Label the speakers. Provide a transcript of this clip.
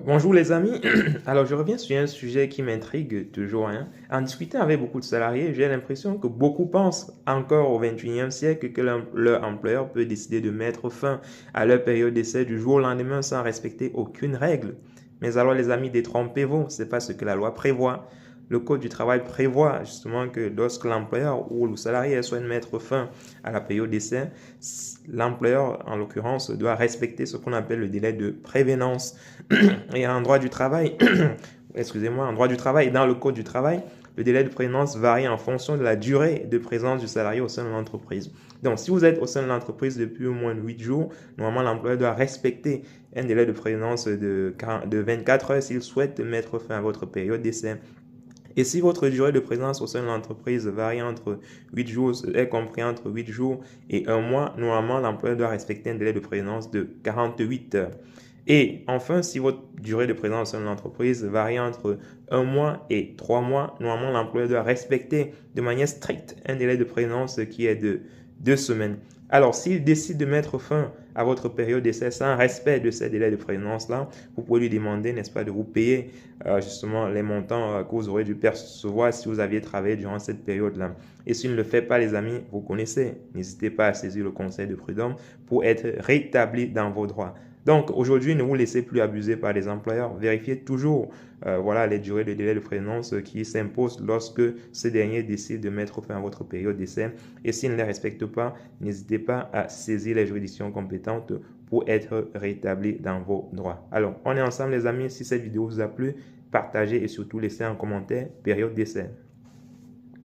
Speaker 1: Bonjour les amis. Alors je reviens sur un sujet qui m'intrigue toujours, hein. En discutant avec beaucoup de salariés, j'ai l'impression que beaucoup pensent encore au 21e siècle que leur employeur peut décider de mettre fin à leur période d'essai du jour au lendemain sans respecter aucune règle. Mais alors les amis, détrompez-vous, ce n'est pas ce que la loi prévoit. Le Code du travail prévoit justement que lorsque l'employeur ou le salarié souhaite mettre fin à la période d'essai, l'employeur, en l'occurrence, doit respecter ce qu'on appelle le délai de prévénance. Et en droit du travail, excusez-moi, en droit du travail et dans le Code du travail, le délai de prévenance varie en fonction de la durée de présence du salarié au sein de l'entreprise. Donc, si vous êtes au sein de l'entreprise depuis au moins 8 jours, normalement, l'employeur doit respecter un délai de prévenance de 24 heures s'il souhaite mettre fin à votre période d'essai. Et si votre durée de présence au sein de l'entreprise varie entre 8 jours, est compris entre 8 jours et un mois, normalement, l'employeur doit respecter un délai de présence de 48 heures. Et enfin, si votre durée de présence au sein de l'entreprise varie entre un mois et 3 mois, normalement, l'employeur doit respecter de manière stricte un délai de présence qui est de 2 semaines. Alors, s'il décide de mettre fin à votre période d'essai sans respect de ces délais de présence-là, vous pouvez lui demander, n'est-ce pas, de vous payer justement les montants que vous aurez dû percevoir si vous aviez travaillé durant cette période-là. Et s'il ne le fait pas, les amis, vous connaissez, n'hésitez pas à saisir le conseil de prud'homme pour être rétabli dans vos droits. Donc aujourd'hui, ne vous laissez plus abuser par les employeurs. Vérifiez toujours voilà, les durées de délai de prévenance qui s'imposent lorsque ces derniers décident de mettre fin à votre période d'essai. Et s'ils ne les respectent pas, n'hésitez pas à saisir les juridictions compétentes pour être rétabli dans vos droits. Alors, on est ensemble les amis. Si cette vidéo vous a plu, partagez et surtout laissez un commentaire période d'essai.